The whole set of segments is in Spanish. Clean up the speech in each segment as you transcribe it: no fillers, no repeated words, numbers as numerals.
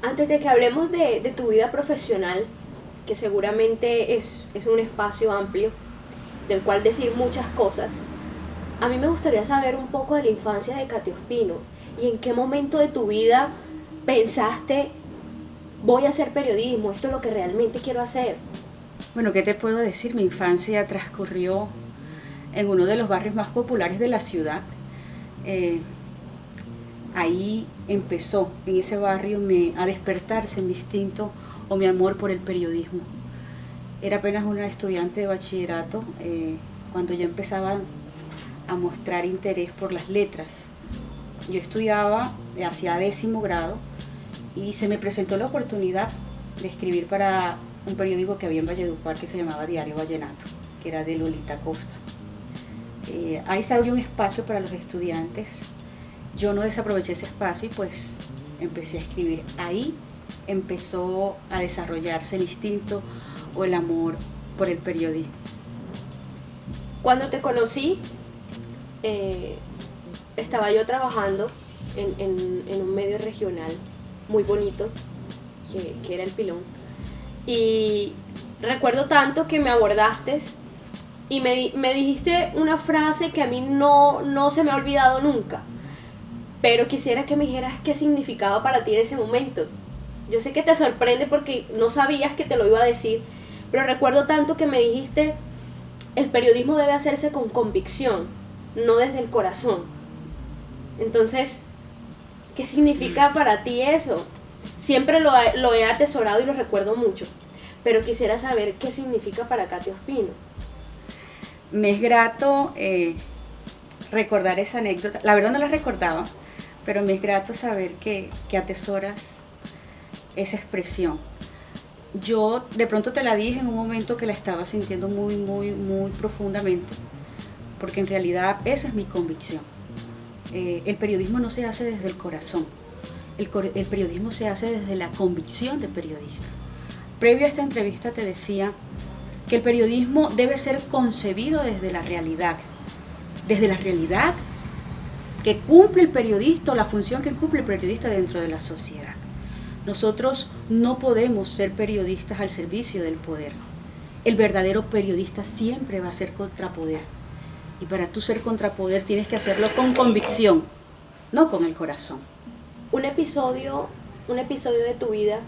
Antes de que hablemos de tu vida profesional, que seguramente es un espacio amplio del cual decir muchas cosas, a mí me gustaría saber un poco de la infancia de Katy Ospino y en qué momento de tu vida pensaste, voy a hacer periodismo, esto es lo que realmente quiero hacer. Bueno, ¿qué te puedo decir? Mi infancia transcurrió en uno de los barrios más populares de la ciudad. Eh, Ahí empezó, en ese barrio, a despertarse mi instinto o mi amor por el periodismo. Era apenas una estudiante de bachillerato cuando ya empezaba a mostrar interés por las letras. Yo estudiaba hacia 10.º grado y se me presentó la oportunidad de escribir para un periódico que había en Valledupar que se llamaba Diario Vallenato, que era de Lolita Costa. Ahí se abrió un espacio para los estudiantes. Yo no desaproveché ese espacio y pues empecé a escribir. Ahí empezó a desarrollarse el instinto o el amor por el periodismo. Cuando te conocí, eh, estaba yo trabajando en un medio regional muy bonito, que era El Pilón. Y recuerdo tanto que me abordaste y me dijiste una frase que a mí no se me ha olvidado nunca. Pero quisiera que me dijeras qué significaba para ti en ese momento. Yo sé que te sorprende porque no sabías que te lo iba a decir, pero recuerdo tanto que me dijiste, el periodismo debe hacerse con convicción, no desde el corazón. Entonces, ¿qué significa para ti eso? Siempre lo he atesorado y lo recuerdo mucho, pero quisiera saber qué significa para Katy Ospino. Me es grato recordar esa anécdota. La verdad no la recordaba, pero me es grato saber que atesoras esa expresión. Yo de pronto te la dije en un momento que la estaba sintiendo muy, muy, muy profundamente, porque en realidad esa es mi convicción. El periodismo no se hace desde el corazón, el periodismo se hace desde la convicción de periodista. Previo a esta entrevista te decía que el periodismo debe ser concebido desde la realidad que cumple el periodista o la función que cumple el periodista dentro de la sociedad. Nosotros no podemos ser periodistas al servicio del poder. El verdadero periodista siempre va a ser contrapoder. Y para tú ser contrapoder tienes que hacerlo con convicción, no con el corazón. Un episodio, un episodio de tu vida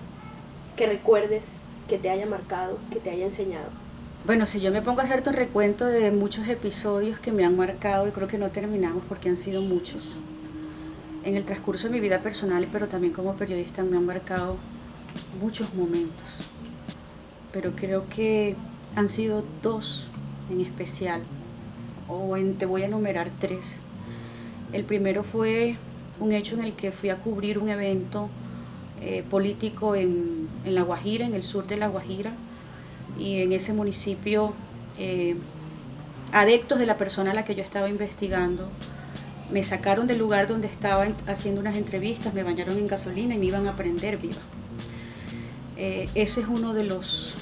que recuerdes, que te haya marcado, que te haya enseñado. Bueno, si yo me pongo a hacerte un recuento de muchos episodios que me han marcado, y creo que no terminamos porque han sido muchos, en el transcurso de mi vida personal, pero también como periodista me han marcado muchos momentos. Pero creo que han sido dos en especial, te voy a enumerar tres. El primero fue un hecho en el que fui a cubrir un evento político en La Guajira, en el sur de La Guajira, y en ese municipio adeptos de la persona a la que yo estaba investigando me sacaron del lugar donde estaba haciendo unas entrevistas, me bañaron en gasolina y me iban a prender viva. Ese es uno de los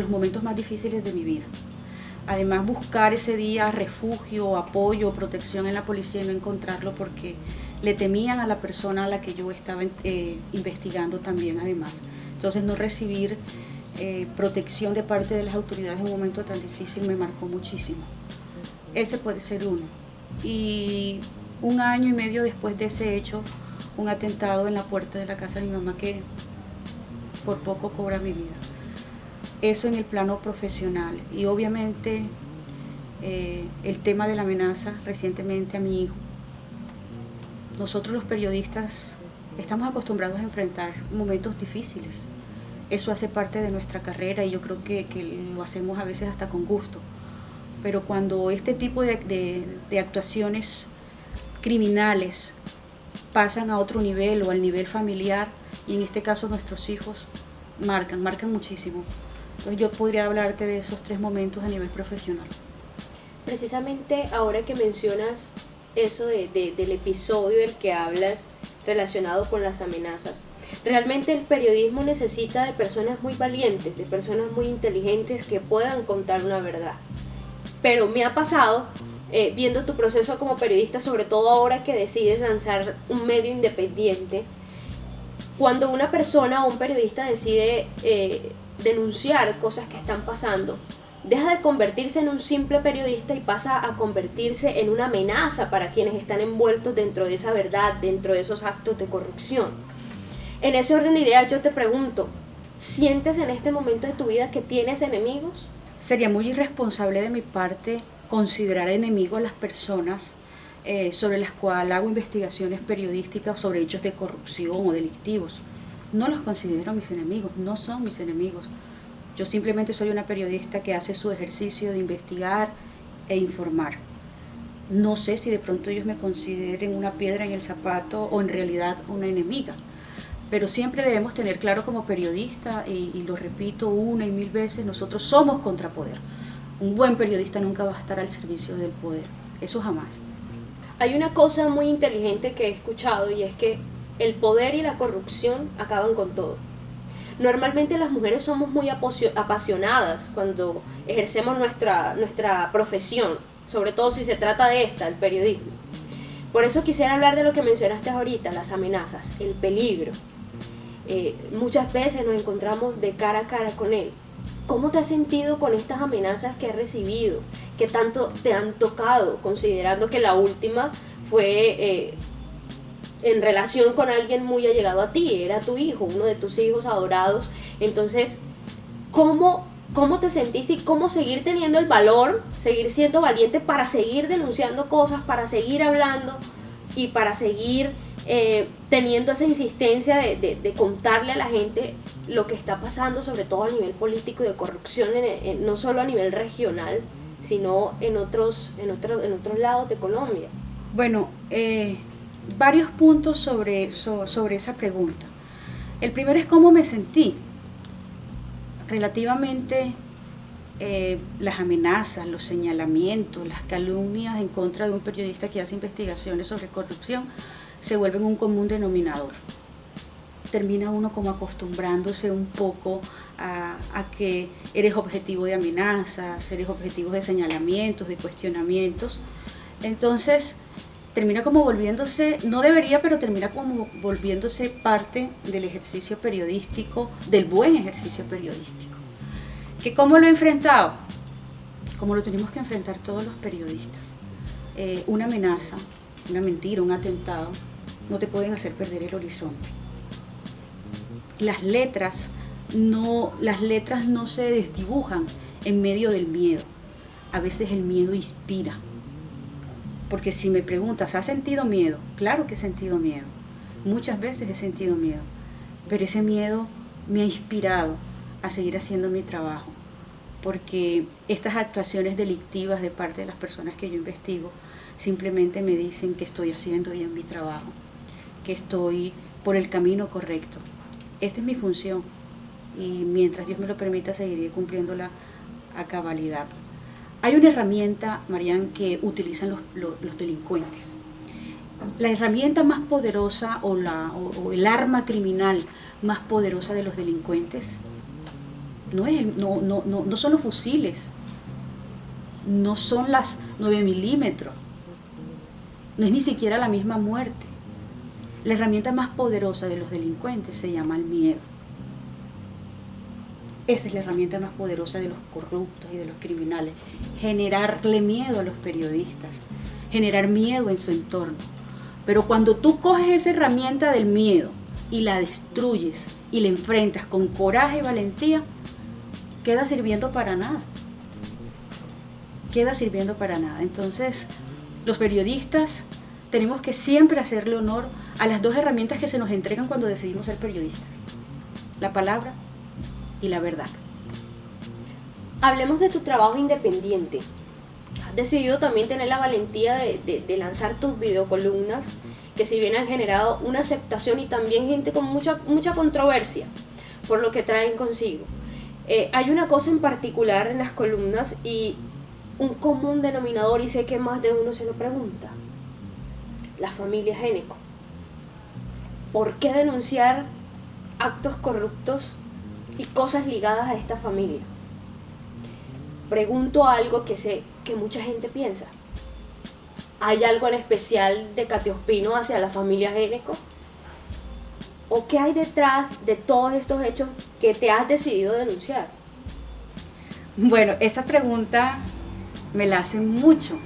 momentos más difíciles de mi vida. Además, buscar ese día refugio, apoyo, protección en la policía y no encontrarlo porque le temían a la persona a la que yo estaba investigando también, además. Entonces, no recibir protección de parte de las autoridades en un momento tan difícil me marcó muchísimo. Ese puede ser uno. Y 1 año y medio después de ese hecho, un atentado en la puerta de la casa de mi mamá que por poco cobra mi vida. Eso en el plano profesional. Y obviamente el tema de la amenaza recientemente a mi hijo. Nosotros los periodistas estamos acostumbrados a enfrentar momentos difíciles. Eso hace parte de nuestra carrera y yo creo que lo hacemos a veces hasta con gusto. Pero cuando este tipo de actuaciones criminales pasan a otro nivel o al nivel familiar, y en este caso nuestros hijos, marcan muchísimo. Entonces yo podría hablarte de esos 3 momentos a nivel profesional. Precisamente ahora que mencionas eso del episodio del que hablas relacionado con las amenazas, realmente el periodismo necesita de personas muy valientes, de personas muy inteligentes que puedan contar una verdad. Pero me ha pasado, viendo tu proceso como periodista, sobre todo ahora que decides lanzar un medio independiente, Cuando una persona o un periodista decide denunciar cosas que están pasando, deja de convertirse en un simple periodista y pasa a convertirse en una amenaza para quienes están envueltos dentro de esa verdad, dentro de esos actos de corrupción. En ese orden de ideas yo te pregunto, ¿sientes en este momento de tu vida que tienes enemigos? Sería muy irresponsable de mi parte considerar enemigos a las personas sobre las cuales hago investigaciones periodísticas sobre hechos de corrupción o delictivos. No los considero mis enemigos, no son mis enemigos. Yo simplemente soy una periodista que hace su ejercicio de investigar e informar. No sé si de pronto ellos me consideren una piedra en el zapato o en realidad una enemiga. Pero siempre debemos tener claro como periodista, y lo repito una y mil veces, nosotros somos contrapoder. Un buen periodista nunca va a estar al servicio del poder, eso jamás. Hay una cosa muy inteligente que he escuchado y es que el poder y la corrupción acaban con todo. Normalmente las mujeres somos muy apasionadas cuando ejercemos nuestra profesión, sobre todo si se trata de esta, el periodismo. Por eso quisiera hablar de lo que mencionaste ahorita, las amenazas, el peligro. Muchas veces nos encontramos de cara a cara con él. ¿Cómo te has sentido con estas amenazas que has recibido? ¿Qué tanto te han tocado? Considerando que la última fue en relación con alguien muy allegado a ti, era tu hijo, uno de tus hijos adorados. Entonces, ¿cómo te sentiste y cómo seguir teniendo el valor, seguir siendo valiente para seguir denunciando cosas, para seguir hablando y para seguir teniendo esa insistencia de contarle a la gente lo que está pasando, sobre todo a nivel político y de corrupción, no solo a nivel regional, sino en otros lados de Colombia? Bueno, varios puntos sobre esa pregunta. El primero es cómo me sentí. Relativamente las amenazas, los señalamientos, las calumnias en contra de un periodista que hace investigaciones sobre corrupción se vuelven un común denominador. Termina uno como acostumbrándose un poco a que eres objetivo de amenazas, eres objetivo de señalamientos, de cuestionamientos. Entonces termina como volviéndose, no debería, pero termina como volviéndose parte del ejercicio periodístico, del buen ejercicio periodístico. ¿Que cómo lo he enfrentado? Como lo tenemos que enfrentar todos los periodistas. Una amenaza, una mentira, un atentado, no te pueden hacer perder el horizonte. Las letras no se desdibujan en medio del miedo. A veces el miedo inspira. Porque si me preguntas, ¿has sentido miedo? Claro que he sentido miedo. Muchas veces he sentido miedo. Pero ese miedo me ha inspirado a seguir haciendo mi trabajo. Porque estas actuaciones delictivas de parte de las personas que yo investigo simplemente me dicen que estoy haciendo bien mi trabajo, que estoy por el camino correcto. Esta es mi función y mientras Dios me lo permita seguiré cumpliéndola a cabalidad. Hay una herramienta, Marian, que utilizan los delincuentes. La herramienta más poderosa o el arma criminal más poderosa de los delincuentes no son los fusiles, no son las 9 milímetros, no es ni siquiera la misma muerte. La herramienta más poderosa de los delincuentes se llama el miedo. Esa es la herramienta más poderosa de los corruptos y de los criminales. Generarle miedo a los periodistas, generar miedo en su entorno. Pero cuando tú coges esa herramienta del miedo y la destruyes y la enfrentas con coraje y valentía, queda sirviendo para nada. Queda sirviendo para nada. Entonces, los periodistas tenemos que siempre hacerle honor a las dos herramientas que se nos entregan cuando decidimos ser periodistas: la palabra y la verdad. Hablemos de tu trabajo independiente. Has decidido también tener la valentía de lanzar tus videocolumnas, que si bien han generado una aceptación y también gente con mucha controversia por lo que traen consigo. Hay una cosa en particular en las columnas y un común denominador, y sé que más de uno se lo pregunta: la familia Géneco. ¿Por qué denunciar actos corruptos y cosas ligadas a esta familia? Pregunto algo que sé que mucha gente piensa. ¿Hay algo en especial de Kate Ospino hacia la familia Géneco? ¿O qué hay detrás de todos estos hechos que te has decidido denunciar? Bueno, esa pregunta me la hacen mucho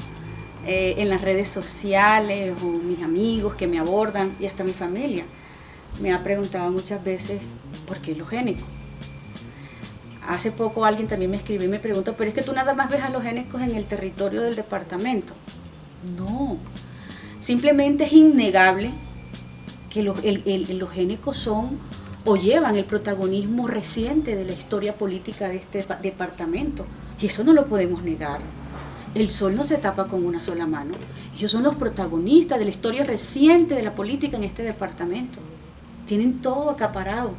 en las redes sociales, o mis amigos que me abordan, y hasta mi familia me ha preguntado muchas veces por qué los génicos. Hace poco alguien también me escribió y me preguntó, pero es que tú nada más ves a los génicos en el territorio del departamento. No, simplemente es innegable que los génicos son o llevan el protagonismo reciente de la historia política de este departamento, y eso no lo podemos negar. El sol no se tapa con una sola mano. Ellos son los protagonistas de la historia reciente de la política en este departamento. Tienen todo acaparado.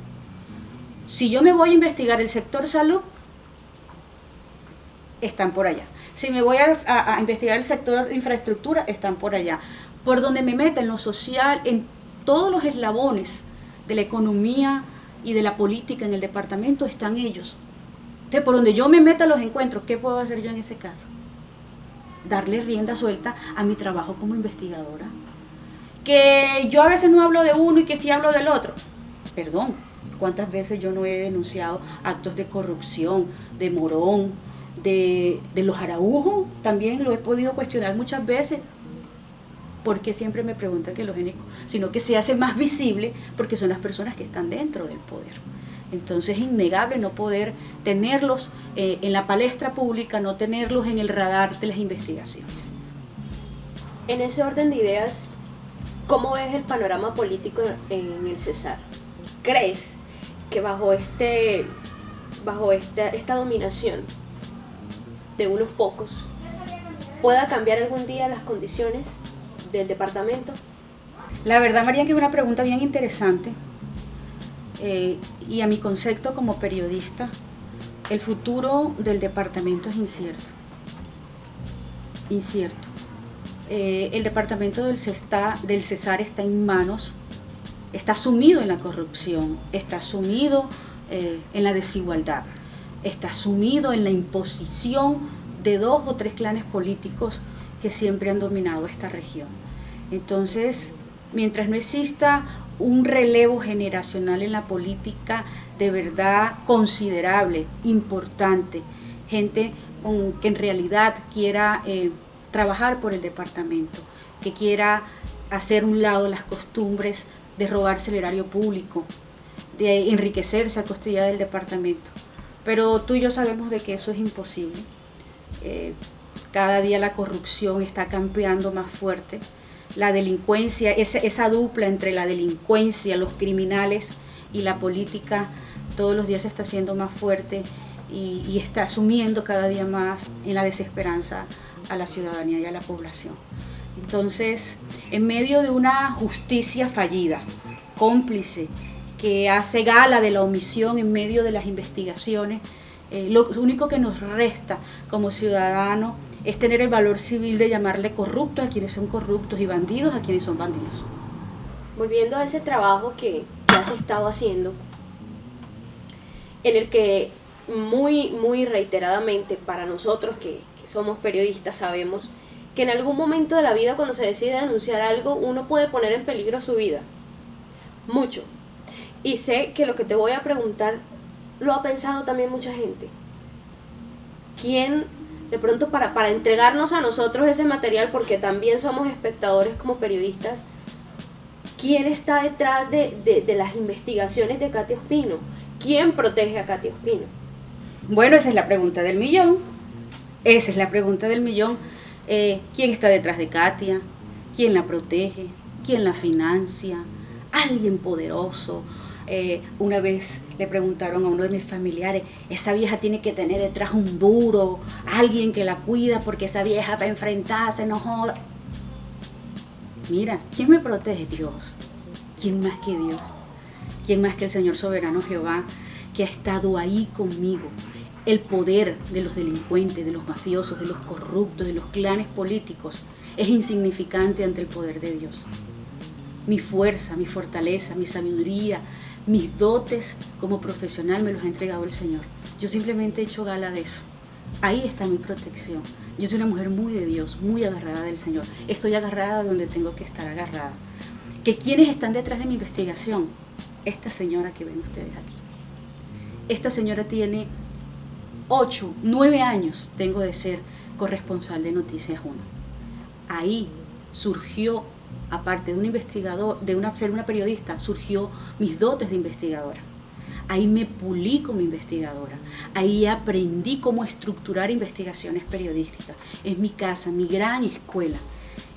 Si yo me voy a investigar el sector salud, están por allá. Si me voy a investigar el sector infraestructura, están por allá. Por donde me meta en lo social, en todos los eslabones de la economía y de la política en el departamento, están ellos. Entonces, por donde yo me meta los encuentros, ¿qué puedo hacer yo en ese caso? Darle rienda suelta a mi trabajo como investigadora. Que yo a veces no hablo de uno y que sí hablo del otro. Perdón, ¿cuántas veces yo no he denunciado actos de corrupción, de Morón, de los Araújo? También lo he podido cuestionar muchas veces. Porque siempre me preguntan que los génicos, sino que se hace más visible porque son las personas que están dentro del poder. Entonces es innegable no poder tenerlos en la palestra pública, no tenerlos en el radar de las investigaciones. En ese orden de ideas, ¿cómo ves el panorama político en el Cesar? ¿Crees que bajo esta dominación de unos pocos pueda cambiar algún día las condiciones del departamento? La verdad, María, que es una pregunta bien interesante, y a mi concepto como periodista, el futuro del departamento es incierto. El departamento del Cesar está en manos, está sumido en la corrupción, está sumido en la desigualdad, está sumido en la imposición de 2 o 3 clanes políticos que siempre han dominado esta región. Entonces, mientras no exista un relevo generacional en la política de verdad considerable, importante, gente que en realidad quiera trabajar por el departamento, que quiera hacer un lado las costumbres de robarse el erario público, de enriquecerse a costilla del departamento. Pero tú y yo sabemos de que eso es imposible. Cada día la corrupción está campeando más fuerte. La delincuencia, esa dupla entre la delincuencia, los criminales y la política, todos los días se está haciendo más fuerte y está sumiendo cada día más en la desesperanza a la ciudadanía y a la población. Entonces, en medio de una justicia fallida, cómplice, que hace gala de la omisión en medio de las investigaciones, lo único que nos resta como ciudadanos es tener el valor civil de llamarle corruptos a quienes son corruptos y bandidos a quienes son bandidos. Volviendo a ese trabajo que has estado haciendo, en el que muy reiteradamente para nosotros que somos periodistas sabemos que en algún momento de la vida, cuando se decide denunciar algo, uno puede poner en peligro su vida, mucho. Y sé que lo que te voy a preguntar lo ha pensado también mucha gente. ¿Quién, de pronto para entregarnos a nosotros ese material, porque también somos espectadores como periodistas, quién está detrás de las investigaciones de Katia Ospino? ¿Quién protege a Katia Ospino? Bueno, esa es la pregunta del millón. Esa es la pregunta del millón. ¿Quién está detrás de Katia? ¿Quién la protege? ¿Quién la financia? ¿Alguien poderoso? Una vez le preguntaron a uno de mis familiares, esa vieja tiene que tener detrás un duro, alguien que la cuida porque esa vieja va a enfrentarse, no joda. Mira, ¿quién me protege? Dios. ¿Quién más que Dios? ¿Quién más que el Señor soberano Jehová, que ha estado ahí conmigo? El poder de los delincuentes, de los mafiosos, de los corruptos, de los clanes políticos es insignificante ante el poder de Dios. Mi fuerza, mi fortaleza, mi sabiduría, mis dotes como profesional me los ha entregado el Señor. Yo simplemente he hecho gala de eso. Ahí está mi protección. Yo soy una mujer muy de Dios, muy agarrada del Señor. Estoy agarrada donde tengo que estar agarrada. ¿Que quiénes están detrás de mi investigación? esta señora que ven ustedes aquí. Esta señora tiene 8, 9 años, tengo de ser corresponsal de Noticias 1. Ahí surgió, aparte de un investigador, ser una periodista, surgió mis dotes de investigadora. Ahí me pulí como investigadora. Ahí aprendí cómo estructurar investigaciones periodísticas. Es mi casa, mi gran escuela.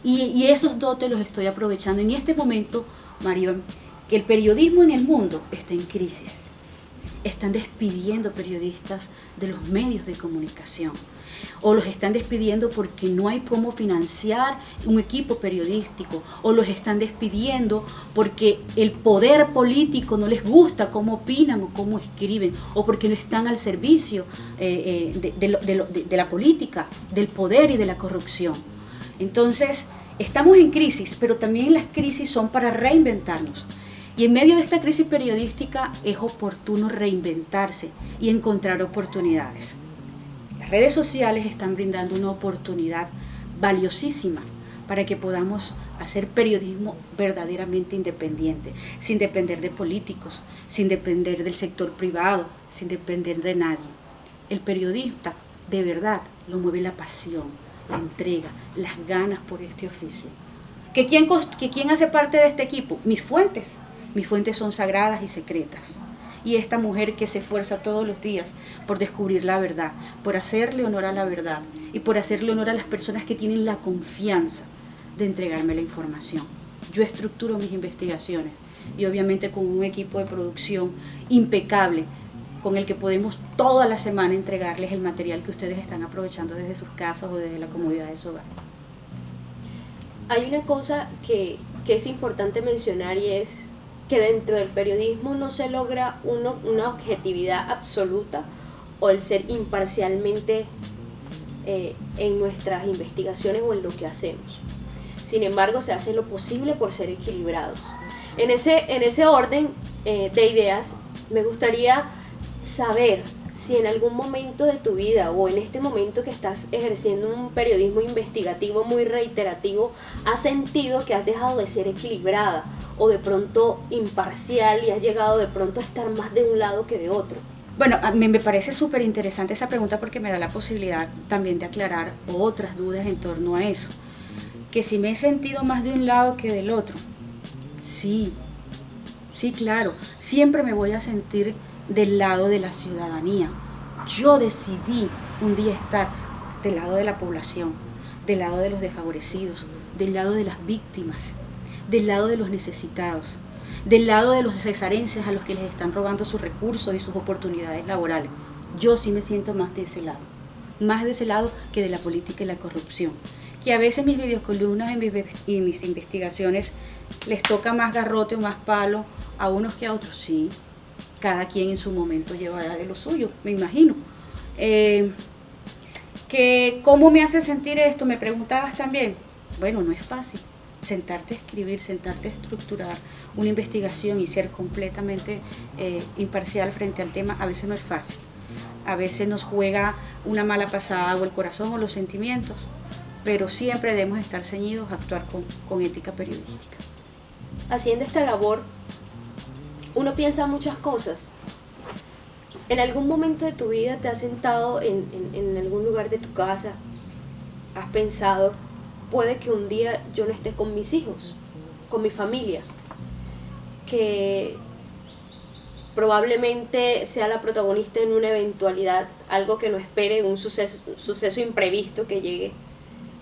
Y esos dotes los estoy aprovechando. En este momento, Maribel, que el periodismo en el mundo está en crisis. Están despidiendo periodistas de los medios de comunicación. O los están despidiendo porque no hay cómo financiar un equipo periodístico, o los están despidiendo porque el poder político no les gusta cómo opinan o cómo escriben, o porque no están al servicio de la política, del poder y de la corrupción. Entonces, estamos en crisis, pero también las crisis son para reinventarnos. Y en medio de esta crisis periodística es oportuno reinventarse y encontrar oportunidades. Las redes sociales están brindando una oportunidad valiosísima para que podamos hacer periodismo verdaderamente independiente, sin depender de políticos, sin depender del sector privado, sin depender de nadie. El periodista, de verdad, lo mueve la pasión, la entrega, las ganas por este oficio. ¿Quién hace parte de este equipo? Mis fuentes. Mis fuentes son sagradas y secretas. Y esta mujer que se esfuerza todos los días por descubrir la verdad, por hacerle honor a la verdad y por hacerle honor a las personas que tienen la confianza de entregarme la información. Yo estructuro mis investigaciones y obviamente con un equipo de producción impecable con el que podemos toda la semana entregarles el material que ustedes están aprovechando desde sus casas o desde la comodidad de su hogar. Hay una cosa que es importante mencionar, y es que dentro del periodismo no se logra una objetividad absoluta o el ser imparcialmente en nuestras investigaciones o en lo que hacemos. Sin embargo, se hace lo posible por ser equilibrados. En ese orden de ideas, me gustaría saber si en algún momento de tu vida o en este momento que estás ejerciendo un periodismo investigativo muy reiterativo, has sentido que has dejado de ser equilibrada o de pronto imparcial y has llegado de pronto a estar más de un lado que de otro. Bueno, a mí me parece súper interesante esa pregunta porque me da la posibilidad también de aclarar otras dudas en torno a eso. Que si me he sentido más de un lado que del otro. Sí, claro, siempre me voy a sentir del lado de la ciudadanía. Yo decidí un día estar del lado de la población, del lado de los desfavorecidos, del lado de las víctimas, del lado de los necesitados, del lado de los cesarenses a los que les están robando sus recursos y sus oportunidades laborales. Yo sí me siento más de ese lado que de la política y la corrupción. Que a veces mis videocolumnas y mis investigaciones les toca más garrote o más palo a unos que a otros, sí. Cada quien en su momento llevará de lo suyo, me imagino. ¿Cómo me hace sentir esto? Me preguntabas también. Bueno, no es fácil. Sentarte a escribir, sentarte a estructurar una investigación y ser completamente imparcial frente al tema, a veces no es fácil. A veces nos juega una mala pasada o el corazón o los sentimientos, pero siempre debemos estar ceñidos a actuar con ética periodística. Haciendo esta labor, uno piensa muchas cosas. ¿En algún momento de tu vida te has sentado en algún lugar de tu casa? ¿Has pensado, puede que un día yo no esté con mis hijos, con mi familia, que probablemente sea la protagonista en una eventualidad, algo que no espere, un suceso imprevisto que llegue?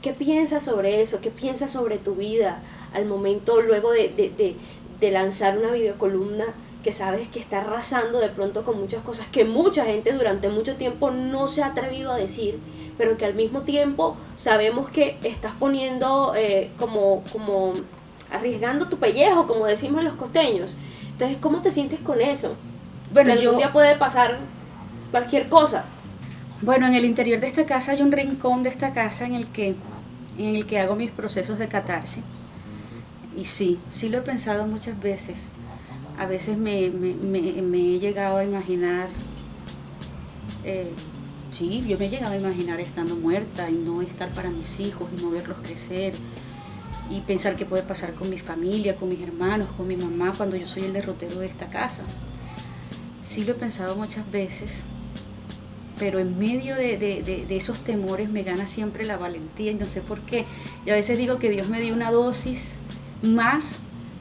¿Qué piensas sobre eso? ¿Qué piensas sobre tu vida al momento, luego de lanzar una videocolumna que sabes que está arrasando de pronto con muchas cosas que mucha gente durante mucho tiempo no se ha atrevido a decir, pero que al mismo tiempo sabemos que estás poniendo como arriesgando tu pellejo, como decimos los costeños? Entonces, ¿cómo te sientes con eso? Bueno, algún día puede pasar cualquier cosa. Bueno, en el interior de esta casa hay un rincón de esta casa en el que hago mis procesos de catarsis. Y sí lo he pensado muchas veces. A veces me he llegado a imaginar, yo me he llegado a imaginar estando muerta y no estar para mis hijos y no verlos crecer. y pensar qué puede pasar con mi familia, con mis hermanos, con mi mamá cuando yo soy el derrotero de esta casa. Sí lo he pensado muchas veces, pero en medio de esos temores me gana siempre la valentía y no sé por qué. Y a veces digo que Dios me dio una dosis más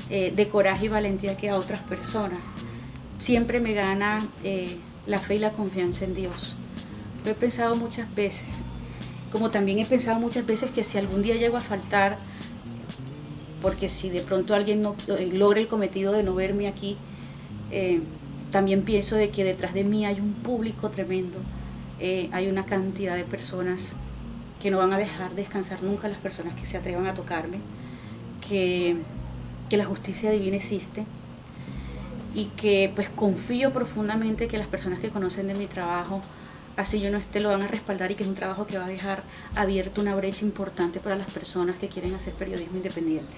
de coraje y valentía que a otras personas. Siempre me gana la fe y la confianza en Dios. Lo he pensado muchas veces, como también he pensado muchas veces que si algún día llego a faltar, porque si de pronto alguien no logra el cometido de no verme aquí, también pienso de que detrás de mí hay un público tremendo, hay una cantidad de personas que no van a dejar descansar nunca las personas que se atrevan a tocarme, que la justicia divina existe y que pues confío profundamente que las personas que conocen de mi trabajo, así yo no esté, lo van a respaldar y que es un trabajo que va a dejar abierta una brecha importante para las personas que quieren hacer periodismo independiente.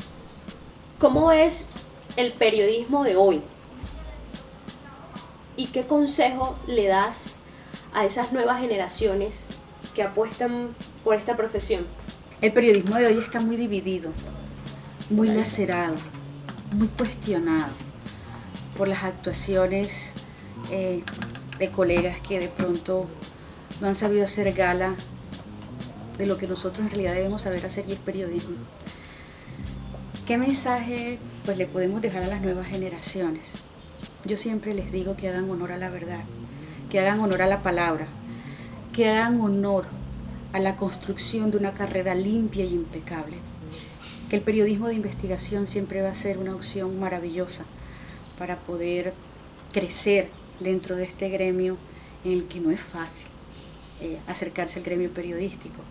¿Cómo es el periodismo de hoy? ¿Y qué consejo le das a esas nuevas generaciones que apuestan por esta profesión? El periodismo de hoy está muy dividido, muy lacerado, muy cuestionado por las actuaciones de colegas que de pronto no han sabido hacer gala de lo que nosotros en realidad debemos saber hacer, y es periodismo. ¿Qué mensaje pues le podemos dejar a las nuevas generaciones? Yo siempre les digo que hagan honor a la verdad, que hagan honor a la palabra, que hagan honor a la construcción de una carrera limpia y impecable. Que el periodismo de investigación siempre va a ser una opción maravillosa para poder crecer dentro de este gremio en el que no es fácil acercarse al gremio periodístico,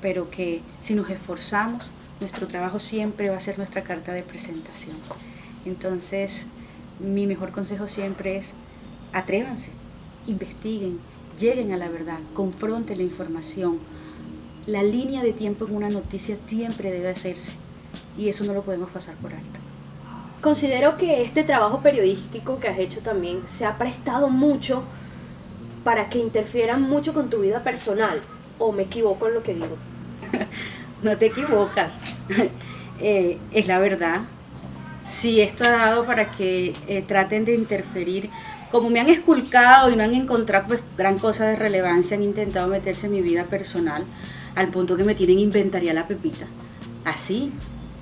pero que si nos esforzamos, nuestro trabajo siempre va a ser nuestra carta de presentación. Entonces, mi mejor consejo siempre es: atrévanse, investiguen, lleguen a la verdad, confronten la información. La línea de tiempo en una noticia siempre debe hacerse y eso no lo podemos pasar por alto. Considero que este trabajo periodístico que has hecho también se ha prestado mucho para que interfieran mucho con tu vida personal, ¿o me equivoco en lo que digo? No te equivocas, es la verdad. Sí, esto ha dado para que traten de interferir. Como me han esculcado y no han encontrado pues gran cosa de relevancia, han intentado meterse en mi vida personal, al punto que me tienen inventaria la Pepita. Así,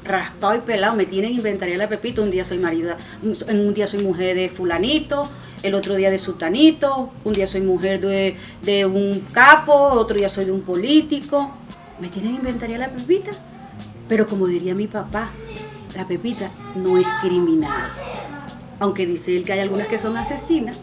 raspado y pelado, me tienen inventaria la Pepita. Un día soy un día soy mujer de fulanito, el otro día de sutanito, un día soy mujer de un capo, otro día soy de un político. Me tienen inventaria la Pepita. Pero como diría mi papá, la Pepita no es criminal. Aunque dice él que hay algunas que son asesinas,